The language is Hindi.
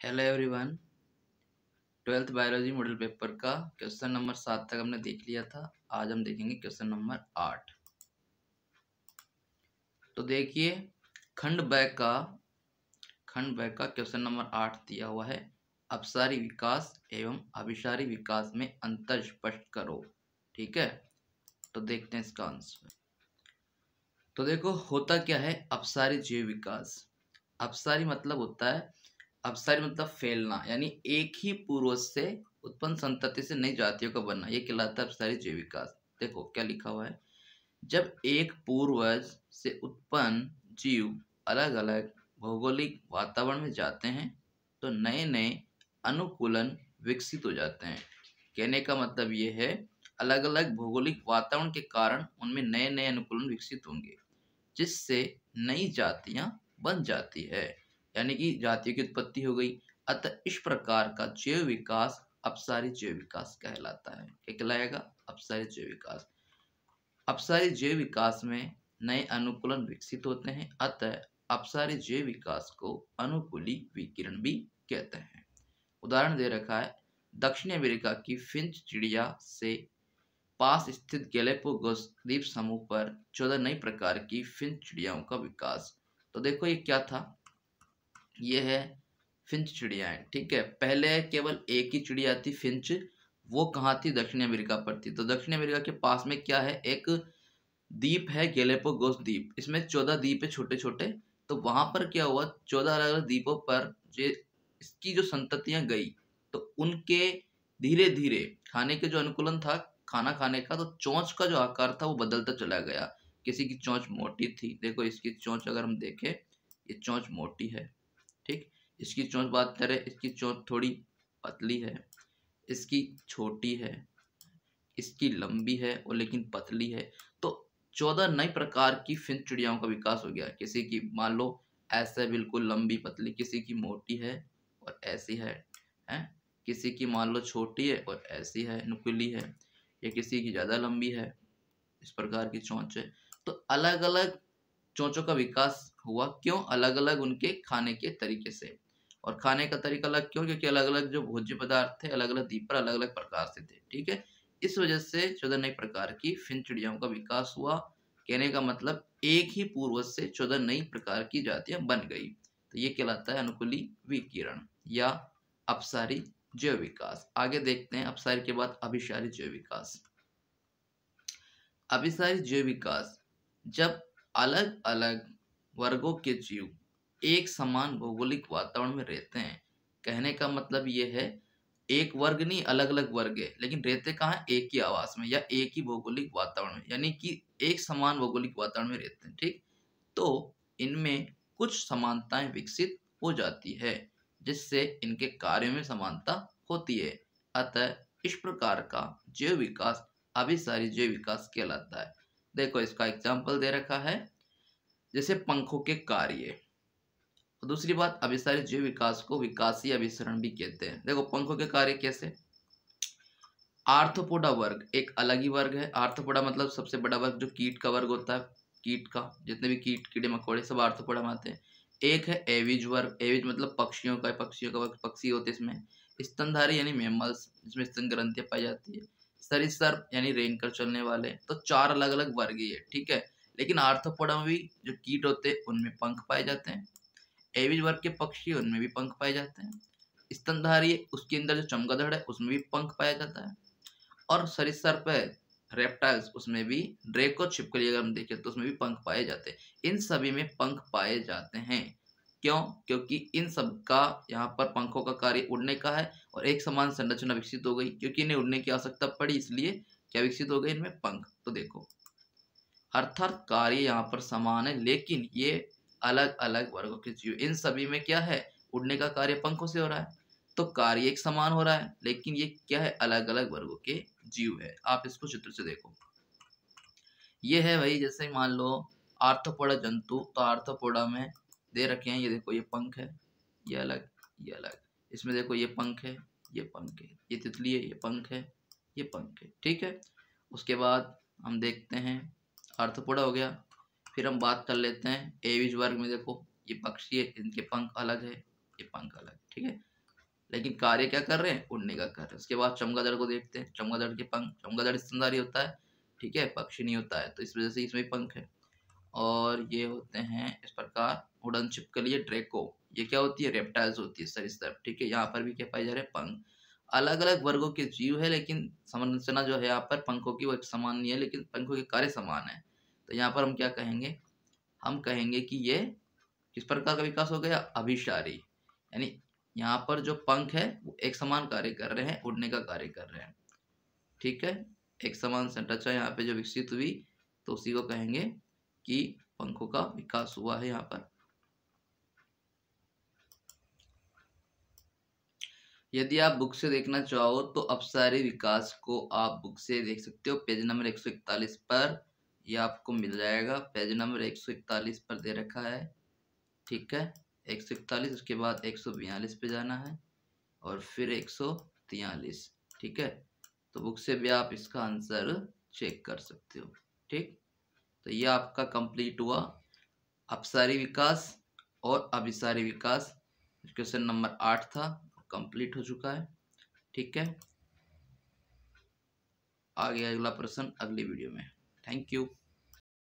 Hello everyone. 12th biology model paper का क्वेश्चन नंबर 7 तक हमने देख लिया था। आज हम देखेंगे क्वेश्चन नंबर 8। तो देखिए खंड ब का क्वेश्चन नंबर 8 दिया हुआ है। अपसारी विकास एवं अभिसारी विकास में अंतर स्पष्ट करो। ठीक है, तो देखते हैं इसका आंसर। तो देखो होता क्या है अपसारी जीव विकास। अपसारी मतलब होता है, अपसारी मतलब फैलना, यानी एक ही पूर्वज से उत्पन्न संतति से नई जातियों का बनना, ये कहलाता है अपसारी जीव विकास। देखो क्या लिखा हुआ है, जब एक पूर्वज से उत्पन्न जीव अलग अलग भौगोलिक वातावरण में जाते हैं तो नए नए अनुकूलन विकसित हो जाते हैं। कहने का मतलब ये है अलग अलग भौगोलिक वातावरण के कारण उनमें नए नए अनुकूलन विकसित होंगे, जिससे नई जातियां बन जाती है, यानी कि जातियों की उत्पत्ति हो गई। अतः इस प्रकार का जैव विकास अपसारी जैव विकास कहलाता है। क्या कहलाएगा? अपसारी जैव विकास। अपसारी जैव विकास में नए अनुकूलन विकसित होते हैं, अतः अपसारी जैव विकास को अनुकूली विकिरण भी कहते हैं। उदाहरण दे रखा है, दक्षिण अमेरिका की फिंच चिड़िया से पास स्थित गैलापागोस द्वीप समूह पर 14 नई प्रकार की फिंच चिड़ियाओं का विकास। तो देखो ये क्या था, ये है फिंच चिड़ियाएं। ठीक है, पहले केवल एक ही चिड़िया थी फिंच, वो कहाँ थी? दक्षिण अमेरिका पर थी। तो दक्षिण अमेरिका के पास में क्या है, एक द्वीप है गैलापागोस द्वीप, इसमें 14 द्वीप है छोटे छोटे। तो वहां पर क्या हुआ, 14 अलग अलग द्वीपों पर जो इसकी जो संततियां गई, तो उनके धीरे धीरे खाने के जो अनुकूलन था, खाना खाने का, तो चोंच का जो आकार था वो बदलता चला गया। किसी की चोंच मोटी थी, देखो इसकी चोंच अगर हम देखें, ये चोंच मोटी है। ठीक, इसकी चोंच बात करें, इसकी चोंच थोड़ी पतली है, इसकी छोटी है, इसकी लंबी है और लेकिन पतली है। तो 14 नई प्रकार की फिंच चिड़ियाओं का विकास हो गया। किसी की मान लो ऐसे बिल्कुल लंबी पतली, किसी की मोटी है और ऐसी है, किसी की मान लो छोटी है और ऐसी है, नुकीली है, या किसी की ज़्यादा लंबी है, इस प्रकार की चोंच है। तो अलग अलग चोंचों का विकास हुआ, क्यों? अलग अलग उनके खाने के तरीके से। और खाने का तरीका अलग क्यों? क्योंकि अलग अलग जो भोज्य पदार्थ थे अलग अलग द्वीप पर अलग अलग प्रकार से थे। ठीक है, इस वजह से 14 नई प्रकार की फिंच चिड़ियाओं का विकास हुआ। कहने का मतलब एक ही पूर्वज से 14 नई प्रकार की जातियां बन गई। तो ये कहलाता है अनुकूली विकिरण या अपसारी जैव विकास। आगे देखते हैं अपसारी के बाद अभिसारी जैव विकास। अभिसारी जैव विकास, जब अलग अलग वर्गों के जीव एक समान भौगोलिक वातावरण में रहते हैं। कहने का मतलब ये है एक वर्ग नहीं, अलग अलग वर्ग है, लेकिन रहते कहाँ हैं? एक ही आवास में या एक ही भौगोलिक वातावरण में, यानी कि एक समान भौगोलिक वातावरण में रहते हैं। ठीक, तो इनमें कुछ समानताएं विकसित हो जाती है, जिससे इनके कार्यों में समानता होती है। अतः इस प्रकार का जैव विकास अभिसारी जैव विकास कहलाता है। देखो इसका एग्जाम्पल दे रखा है, जैसे पंखों के कार्य। और दूसरी बात, अभिसारी जैव विकास को विकासीय अभिसरण भी कहते हैं। देखो पंखों के कार्य कैसे, आर्थ्रोपोडा वर्ग एक अलग ही वर्ग है। आर्थ्रोपोडा मतलब सबसे बड़ा वर्ग जो कीट का वर्ग होता है, कीट का जितने भी कीट कीड़े मकोड़े सब आर्थ्रोपोडा में आते हैं। एक है एविज वर्ग, एविज मतलब पक्षियों का वर्ग, पक्षी होते हैं इसमें। स्तनधारी यानी मैमल्स, जिसमें स्तन ग्रंथियां पाई जाती है। सरीसृप यानी रेंग कर चलने वाले। तो 4 अलग अलग वर्ग ही है। ठीक है, लेकिन आर्थ्रोपोडा में भी जो कीट होते हैं उनमें पंख पाए जाते हैं। एविज वर्ग के पक्षी उनमें भी पंख पाए जाते हैं। स्तनधारी उसके अंदर जो चमगादड़ है उसमें भी पंख पाया जाता है। और सरीसृप है रेप्टाइल्स, उसमें भी ड्रेको छिपकली अगर हम देखें तो उसमें भी पंख पाए जाते हैं। इन सभी में पंख पाए जाते हैं। क्यों? क्योंकि इन सब का यहाँ पर पंखों का कार्य उड़ने का है और एक समान संरचना विकसित हो गई, क्योंकि इन्हें उड़ने की आवश्यकता पड़ी, इसलिए क्या विकसित हो गए इनमें? पंख। तो देखो अर्थात कार्य यहाँ पर समान है, लेकिन ये अलग अलग वर्गों के जीव। इन सभी में क्या है? उड़ने का कार्य पंखों से हो रहा है, तो कार्य एक समान हो रहा है, लेकिन ये क्या है? अलग अलग वर्गों के जीव है। आप इसको चित्र से देखो, ये है भाई, जैसे मान लो आर्थ्रोपोडा जंतु, तो आर्थ्रोपोडा में दे रखे हैं, ये देखो ये पंख है, ये अलग, ये अलग। इसमें देखो ये पंख है, ये पंख है, ये तितली है, ये पंख है, ये पंख है। ठीक है, उसके बाद हम देखते हैं आर्थ्रोपोडा हो गया। फिर हम बात कर लेते हैं एविज वर्ग में। देखो ये पक्षी है, इनके पंख अलग है, ये पंख अलग। ठीक है, लेकिन कार्य क्या कर रहे हैं, उड़ने का कर रहे हैं। उसके बाद चमगादड़ को देखते हैं, चमगादड़ के पंख, चमगादड़ स्तनधारी होता है, ठीक है, पक्षी नहीं होता है, तो इस वजह से इसमें पंख है। और ये होते हैं इस प्रकार उड़न छिपकली ड्रैको, ये क्या होती है, रेप्टाइल्स होती है, सरीसृप, ठीक है। यहाँ पर भी क्या पाए जा रहे हैं, पंख। अलग अलग वर्गों के जीव है, लेकिन संरचना जो है यहाँ पर पंखों की वो एक समान नहीं है, लेकिन पंखों के कार्य समान है। तो यहाँ पर हम क्या कहेंगे, हम कहेंगे कि ये किस प्रकार का विकास हो गया, अभिसारी, यानी यहाँ पर जो पंख है वो एक समान कार्य कर रहे हैं, उड़ने का कार्य कर रहे हैं, ठीक है। एक समान संरचना यहाँ पे जो विकसित हुई, तो उसी को कहेंगे कि पंखों का विकास हुआ है यहाँ पर। यदि आप बुक से देखना चाहो तो अपसारी विकास को आप बुक से देख सकते हो, पेज नंबर 141 पर यह आपको मिल जाएगा। पेज नंबर 141 पर दे रखा है, ठीक है, 141, उसके बाद 142 पे जाना है और फिर 143, ठीक है। तो बुक से भी आप इसका आंसर चेक कर सकते हो, ठीक। तो ये आपका कंप्लीट हुआ अपसारी विकास और अभिसारी विकास। क्वेश्चन नंबर 8 था, कंप्लीट हो चुका है, ठीक है। आगे अगला प्रश्न अगली वीडियो में। Thank you.